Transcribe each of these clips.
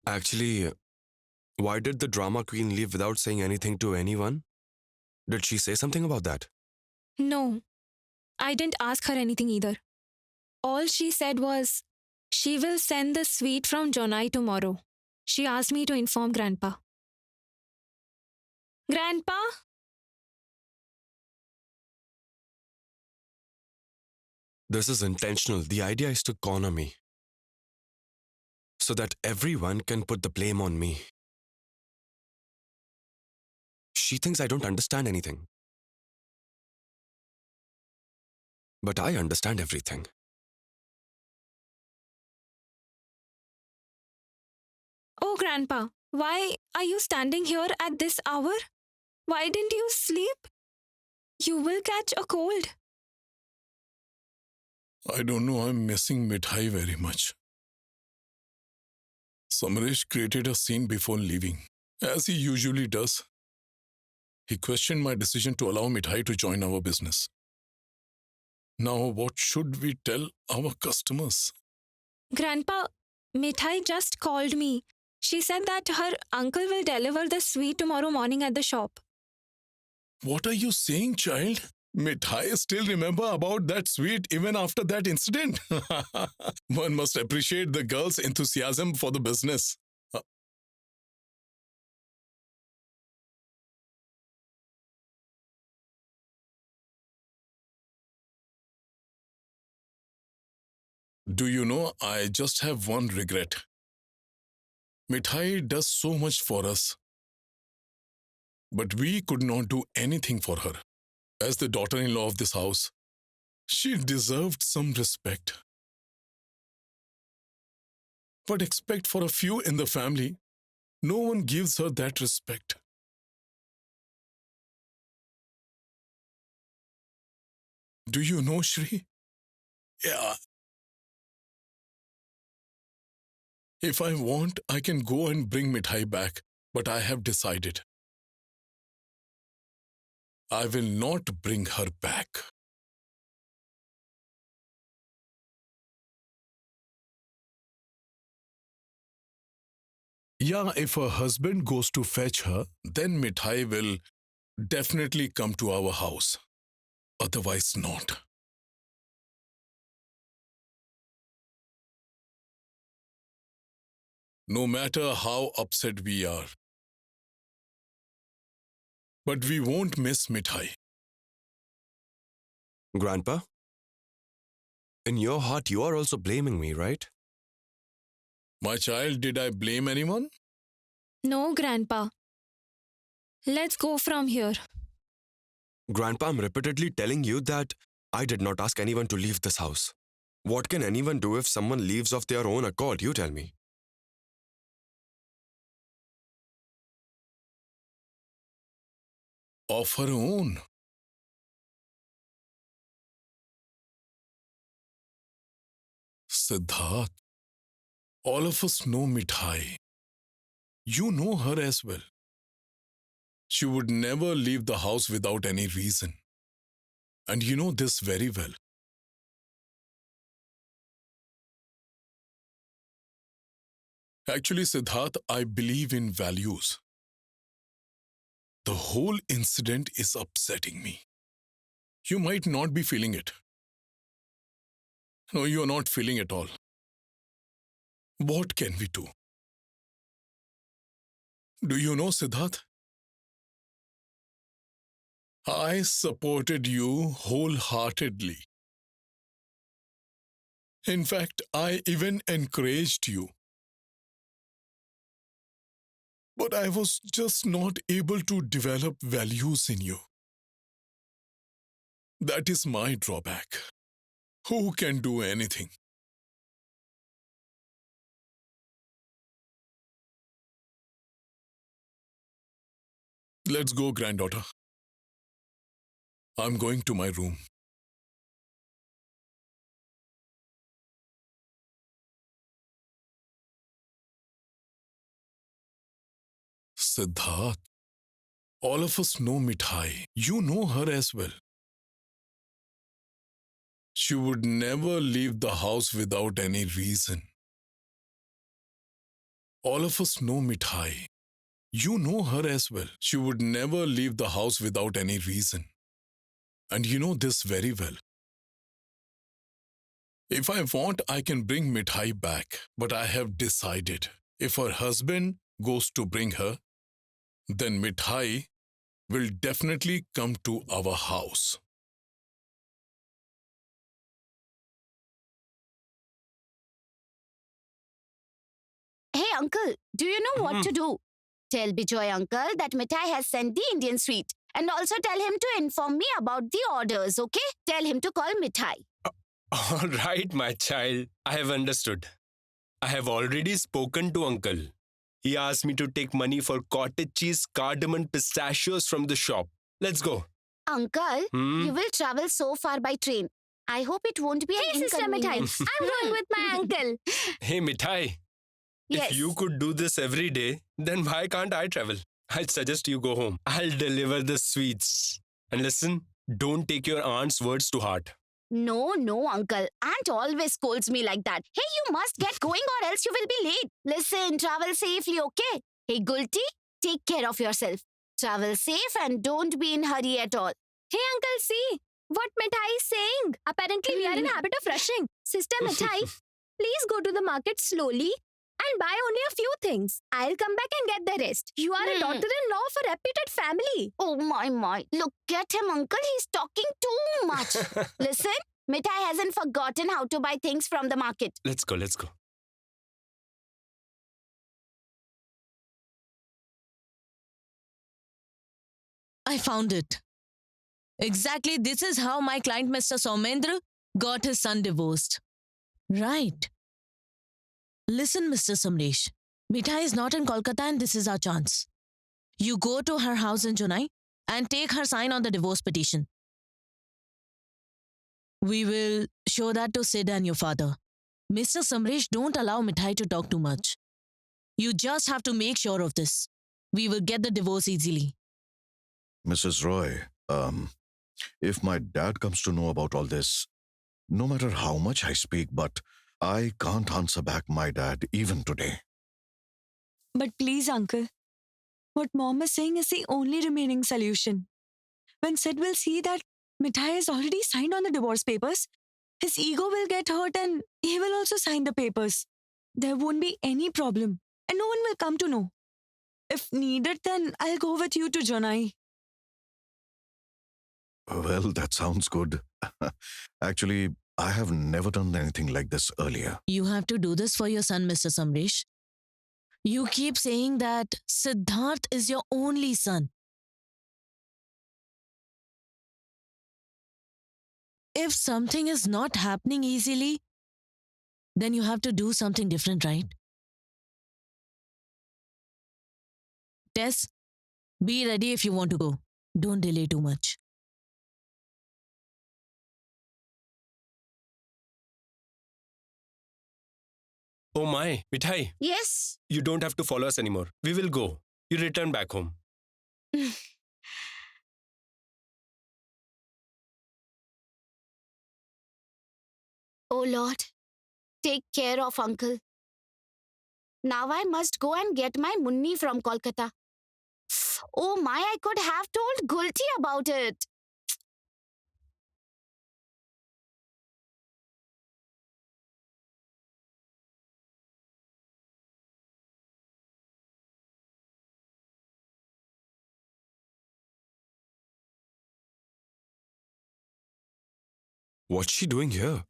Actually, why did the drama queen leave without saying anything to anyone? Did she say something about that? No, I didn't ask her anything either. All she said was, she will send the sweet from Jonai tomorrow. She asked me to inform Grandpa. Grandpa? This is intentional. The idea is to corner me so that everyone can put the blame on me. She thinks I don't understand anything. But I understand everything. Oh, Grandpa, why are you standing here at this hour? Why didn't you sleep? You will catch a cold. I don't know, I'm missing Mithai very much. Samresh created a scene before leaving, as he usually does. He questioned my decision to allow Mithai to join our business. Now, what should we tell our customers? Grandpa, Mithai just called me. She said that her uncle will deliver the sweet tomorrow morning at the shop. What are you saying, child? Mithai still remember about that sweet even after that incident? One must appreciate the girl's enthusiasm for the business. Do you know, I just have one regret. Mithai does so much for us, but we could not do anything for her. As the daughter-in-law of this house, she deserved some respect. But except for a few in the family, no one gives her that respect. Do you know, Shri? Yeah. If I want, I can go and bring Mithai back, but I have decided. I will not bring her back. Yeah, if her husband goes to fetch her, then Mithai will definitely come to our house. Otherwise not. No matter how upset we are. But we won't miss Mithai. Grandpa? In your heart, you are also blaming me, right? My child, did I blame anyone? No, Grandpa. Let's go from here. Grandpa, I'm repeatedly telling you that I did not ask anyone to leave this house. What can anyone do if someone leaves of their own accord? You tell me. Of her own. Siddharth, all of us know Mithai. You know her as well. She would never leave the house without any reason. And you know this very well. Actually, Siddharth, I believe in values. The whole incident is upsetting me. You might not be feeling it. No, you're not feeling it all. What can we do? Do you know, Siddharth? I supported you wholeheartedly. In fact, I even encouraged you. But I was just not able to develop values in you. That is my drawback. Who can do anything? Let's go, granddaughter. I'm going to my room. Siddharth, all of us know Mithai. You know her as well. She would never leave the house without any reason. all of us know Mithai. You know her as well. She would never leave the house without any reason. And you know this very well. If I want, I can bring Mithai back. But I have decided, if her husband goes to bring her, then Mithai will definitely come to our house. Hey uncle, do you know what Hmm. to do? Tell Bijoy uncle that Mithai has sent the Indian sweet. And also tell him to inform me about the orders, okay? Tell him to call Mithai. All right, my child. I have understood. I have already spoken to uncle. He asked me to take money for cottage cheese, cardamom, pistachios from the shop. Let's go. Uncle, Hmm? you will travel so far by train. I hope it won't be an Sister Mithai, inconvenience. I'm going with my uncle. Hey, Mithai. Yes. If you could do this every day, then why can't I travel? I'll suggest you go home. I'll deliver the sweets. And listen, don't take your aunt's words to heart. No, uncle. Aunt always scolds me like that. Hey, you must get going or else you will be late. Listen, travel safely, okay? Hey, Gulti, take care of yourself. Travel safe and don't be in hurry at all. Hey, uncle, see what Mithai is saying. Apparently, we are in a habit of rushing. Sister Mithai, please go to the market slowly and buy only a few things. I'll come back and get the rest. You are a Hmm. daughter-in-law of a reputed family. Oh my. Look at him, uncle. He's talking too much. Listen, Mithai hasn't forgotten how to buy things from the market. Let's go, let's go. I found it. Exactly this is how my client Mr. Soumendra got his son divorced. Right. Listen, Mr. Samresh. Mithai is not in Kolkata and this is our chance. You go to her house in Chennai and take her sign on the divorce petition. We will show that to Sid and your father. Mr. Samresh, don't allow Mithai to talk too much. You just have to make sure of this. We will get the divorce easily. Mrs. Roy, if my dad comes to know about all this, no matter how much I speak, but I can't answer back my dad even today. But please, uncle, what mom is saying is the only remaining solution. When Sid will see that Mithai has already signed on the divorce papers, his ego will get hurt and he will also sign the papers. There won't be any problem and no one will come to know. If needed, then I'll go with you to Chennai. Well, that sounds good. Actually, I have never done anything like this earlier. You have to do this for your son, Mr. Samresh. You keep saying that Siddharth is your only son. If something is not happening easily, then you have to do something different, right? Tess, be ready if you want to go. Don't delay too much. Oh my, Mithai, Yes. you don't have to follow us anymore. We will go. You return back home. Oh Lord, take care of uncle. Now I must go and get my munni from Kolkata. Oh my, I could have told Gulti about it. What's she doing here?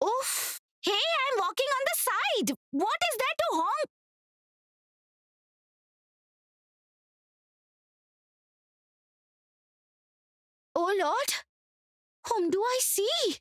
Oof! Hey, I'm walking on the side. What is there to honk? Oh Lord, whom do I see?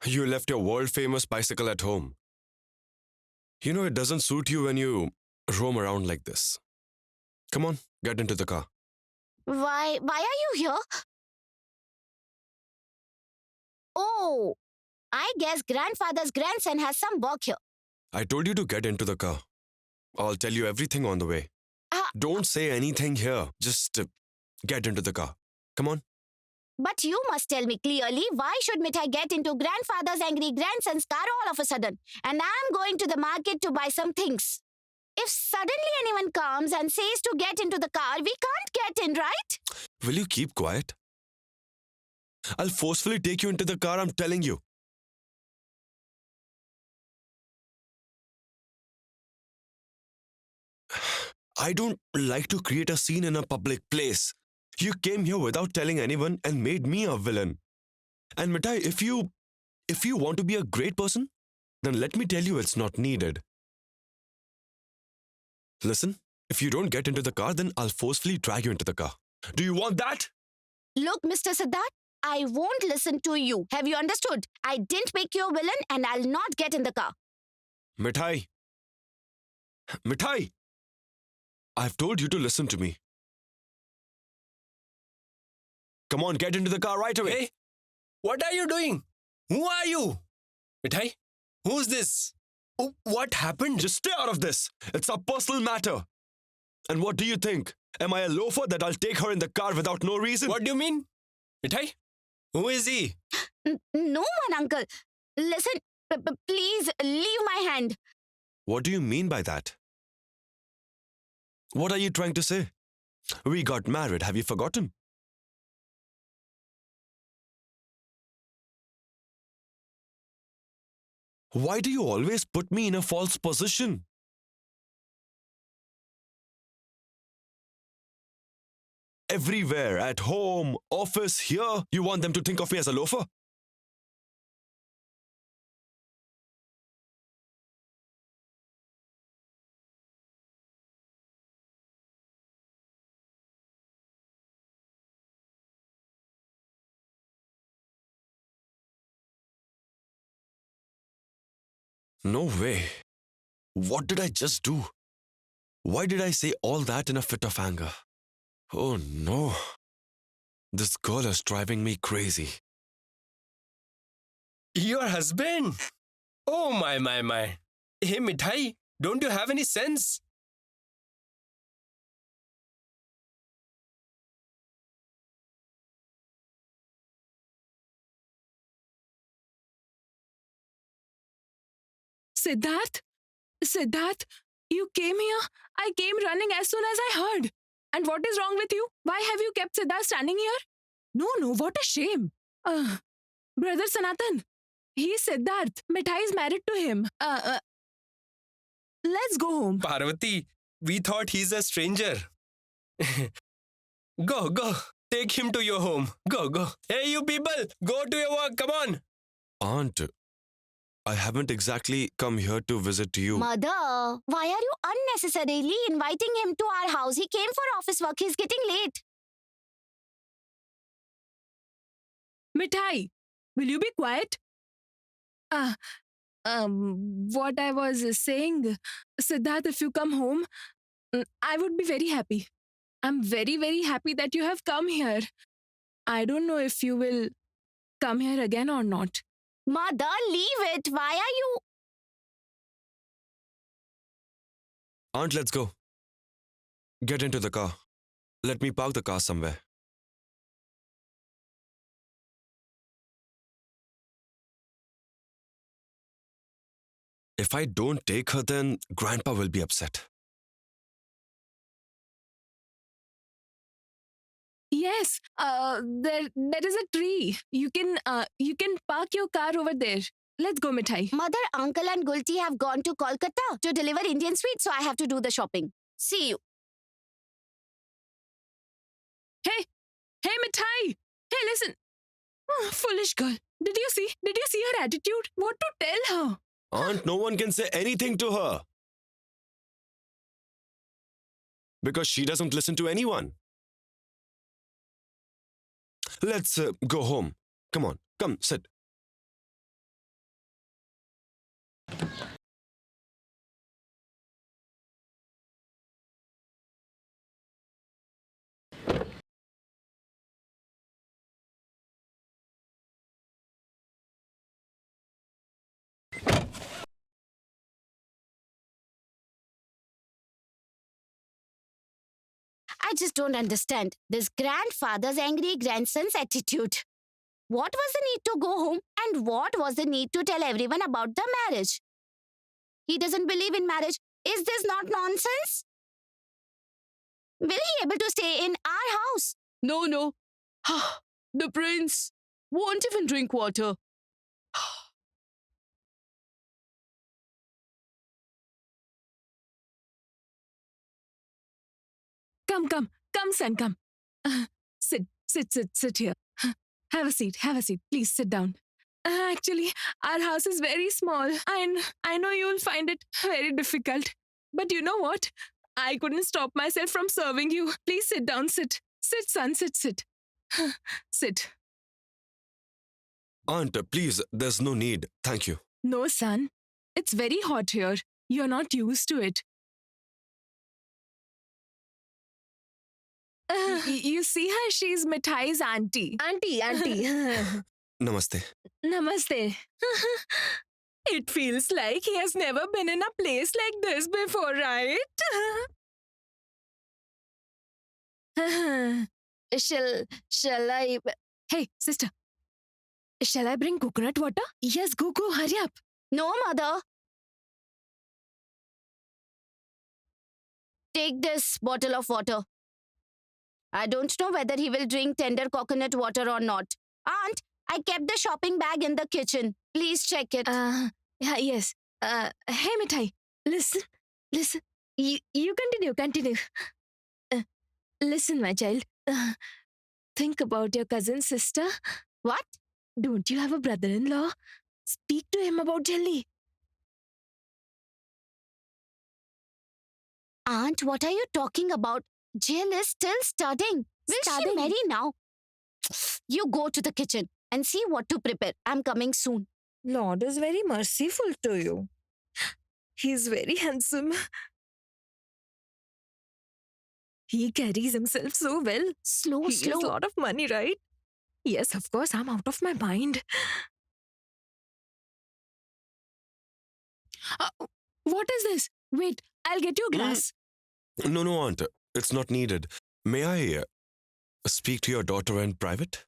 You left your world famous bicycle at home. You know, it doesn't suit you when you roam around like this. Come on, get into the car. Why are you here? Oh, I guess grandfather's grandson has some work here. I told you to get into the car. I'll tell you everything on the way. Ah. Don't say anything here. Just get into the car. Come on. But you must tell me clearly, why should Mithai get into grandfather's angry grandson's car all of a sudden? And I'm going to the market to buy some things. If suddenly anyone comes and says to get into the car, we can't get in, right? Will you keep quiet? I'll forcefully take you into the car, I'm telling you. I don't like to create a scene in a public place. You came here without telling anyone and made me a villain. And Mithai, if you want to be a great person, then let me tell you it's not needed. Listen, if you don't get into the car, then I'll forcefully drag you into the car. Do you want that? Look, Mr. Siddharth, I won't listen to you. Have you understood? I didn't make you a villain and I'll not get in the car. Mithai. Mithai! I've told you to listen to me. Come on, get into the car right away. Hey, what are you doing? Who are you? Mithai, who's this? Oh, what happened? Just stay out of this. It's a personal matter. And what do you think? Am I a loafer that I'll take her in the car without no reason? What do you mean? Mithai, who is he? No one, uncle. Listen, please leave my hand. What do you mean by that? What are you trying to say? We got married, have you forgotten? Why do you always put me in a false position? Everywhere, at home, office, here, you want them to think of me as a loafer? No way. What did I just do? Why did I say all that in a fit of anger? Oh no. This girl is driving me crazy. Your husband? Oh my. Hey Mithai, don't you have any sense? Siddharth, you came here. I came running as soon as I heard. And what is wrong with you? Why have you kept Siddharth standing here? No, what a shame. Brother Sanatan, he's Siddharth. Mithai is married to him. Let's go home. Parvati, we thought he's a stranger. Go. Take him to your home. Go. Hey, you people, go to your work. Come on. Aunt, I haven't exactly come here to visit you. Mother, why are you unnecessarily inviting him to our house? He came for office work. He's getting late. Mithai, will you be quiet? What I was saying, Siddharth, if you come home, I would be very happy. I'm very, very happy that you have come here. I don't know if you will come here again or not. Mother, leave it. Why are you... Aunt, let's go. Get into the car. Let me park the car somewhere. If I don't take her, then Grandpa will be upset. Yes, there is a tree. You can park your car over there. Let's go, Mithai. Mother, uncle and Gulti have gone to Kolkata to deliver Indian sweets, so I have to do the shopping. See you. Hey, Mithai. Hey, listen. Foolish girl. Did you see her attitude? What to tell her? Aunt, no one can say anything to her. Because she doesn't listen to anyone. Let's go home. Come on, come, sit. I just don't understand this grandfather's angry grandson's attitude. What was the need to go home and what was the need to tell everyone about the marriage? He doesn't believe in marriage. Is this not nonsense? Will he able to stay in our house? No, no. The prince won't even drink water. Come, son, come. Sit here. Have a seat, Please sit down. Actually, our house is very small, and I know you'll find it very difficult. But you know what? I couldn't stop myself from serving you. Please sit down, sit. Sit, son, sit. Sit. Aunt, please, there's no need. Thank you. No, son. It's very hot here. You're not used to it. You see her? She's Mithai's auntie. Auntie. Namaste. Namaste. It feels like he has never been in a place like this before, right? Shall I? Hey, sister. Shall I bring coconut water? Yes, go, hurry up. No, mother. Take this bottle of water. I don't know whether he will drink tender coconut water or not. Aunt, I kept the shopping bag in the kitchen. Please check it. Yes. Hey, Mithai. Listen. You continue. Listen, my child. Think about your cousin's sister. What? Don't you have a brother-in-law? Speak to him about Jelly. Aunt, what are you talking about? Jill is still studying. Will she marry now? You go to the kitchen and see what to prepare. I'm coming soon. Lord is very merciful to you. He's very handsome. He carries himself so well. Slow. He has a lot of money, right? Yes, of course, I'm out of my mind. What is this? Wait, I'll get you a glass. No, Aunt. It's not needed. May I speak to your daughter in private?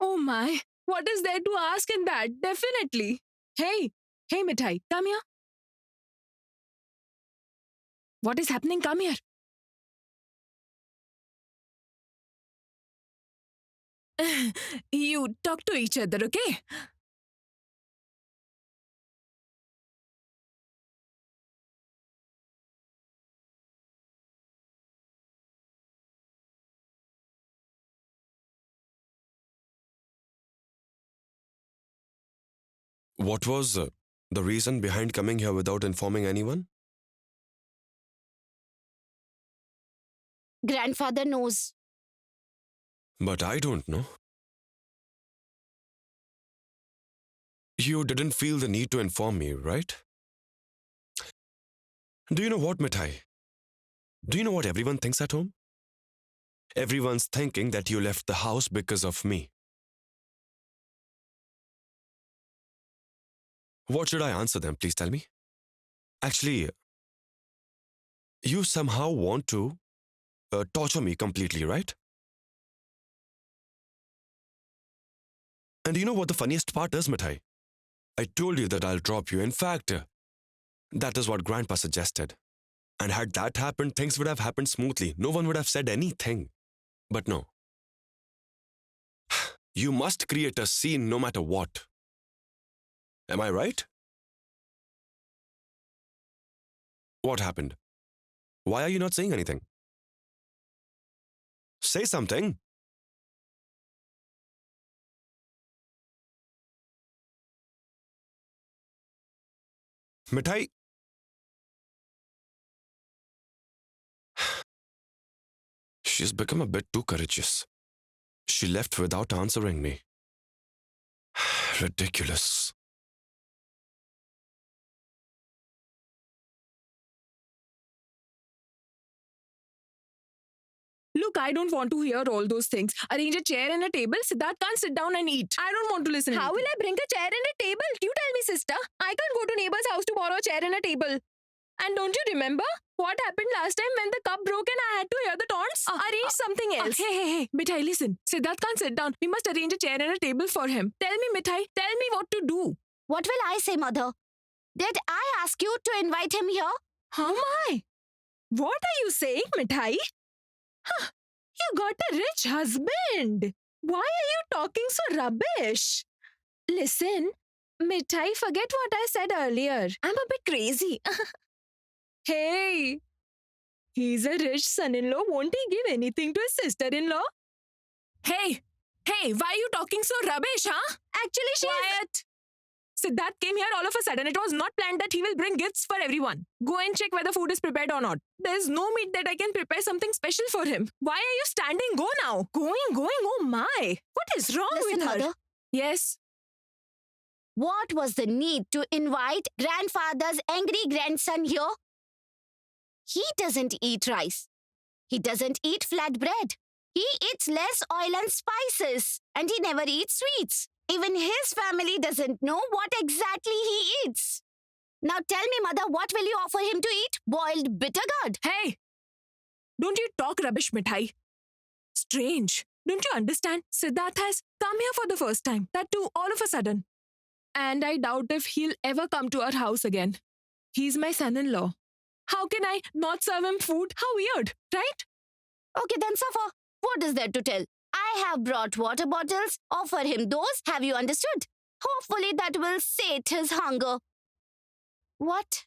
Oh my, what is there to ask in that? Definitely. Hey, Mithai, come here. What is happening? Come here. You talk to each other, okay? What was the reason behind coming here without informing anyone? Grandfather knows. But I don't know. You didn't feel the need to inform me, right? Do you know what, Mithai? Do you know what everyone thinks at home? Everyone's thinking that you left the house because of me. What should I answer them? Please tell me. Actually, you somehow want to torture me completely, right? And you know what the funniest part is, Mithai? I told you that I'll drop you. In fact, that is what Grandpa suggested. And had that happened, things would have happened smoothly. No one would have said anything. But no. You must create a scene no matter what. Am I right? What happened? Why are you not saying anything? Say something. Mithai. She's become a bit too courageous. She left without answering me. Ridiculous. Look, I don't want to hear all those things. Arrange a chair and a table. Siddharth can't sit down and eat. I don't want to listen. How will I bring a chair and a table? You tell me, sister. I can't go to neighbor's house to borrow a chair and a table. And don't you remember what happened last time when the cup broke and I had to hear the taunts? Arrange something else. Hey, Mithai, listen. Siddharth can't sit down. We must arrange a chair and a table for him. Tell me, Mithai, tell me what to do. What will I say, mother? Did I ask you to invite him here? How my? What are you saying, Mithai? Huh, you got a rich husband. Why are you talking so rubbish? Listen, Mithai, forget what I said earlier. I'm a bit crazy. Hey, he's a rich son-in-law. Won't he give anything to his sister-in-law? Hey, why are you talking so rubbish, huh? Actually, she is... Quiet. Siddharth came here all of a sudden. It was not planned that he will bring gifts for everyone. Go and check whether food is prepared or not. There's no meat that I can prepare something special for him. Why are you standing? Go now. Going. Oh my. What is wrong Listen, with her? mother. Yes. What was the need to invite grandfather's angry grandson here? He doesn't eat rice. He doesn't eat flatbread. He eats less oil and spices. And he never eats sweets. Even his family doesn't know what exactly he eats. Now tell me, mother, what will you offer him to eat? Boiled bitter gourd. Hey. Don't you talk rubbish, Mithai. Strange. Don't you understand? Siddharth has come here for the first time. That too, all of a sudden. And I doubt if he'll ever come to our house again. He's my son-in-law. How can I not serve him food? How weird, right? Okay, then suffer. What is there to tell? I have brought water bottles. Offer him those. Have you understood? Hopefully that will sate his hunger. What?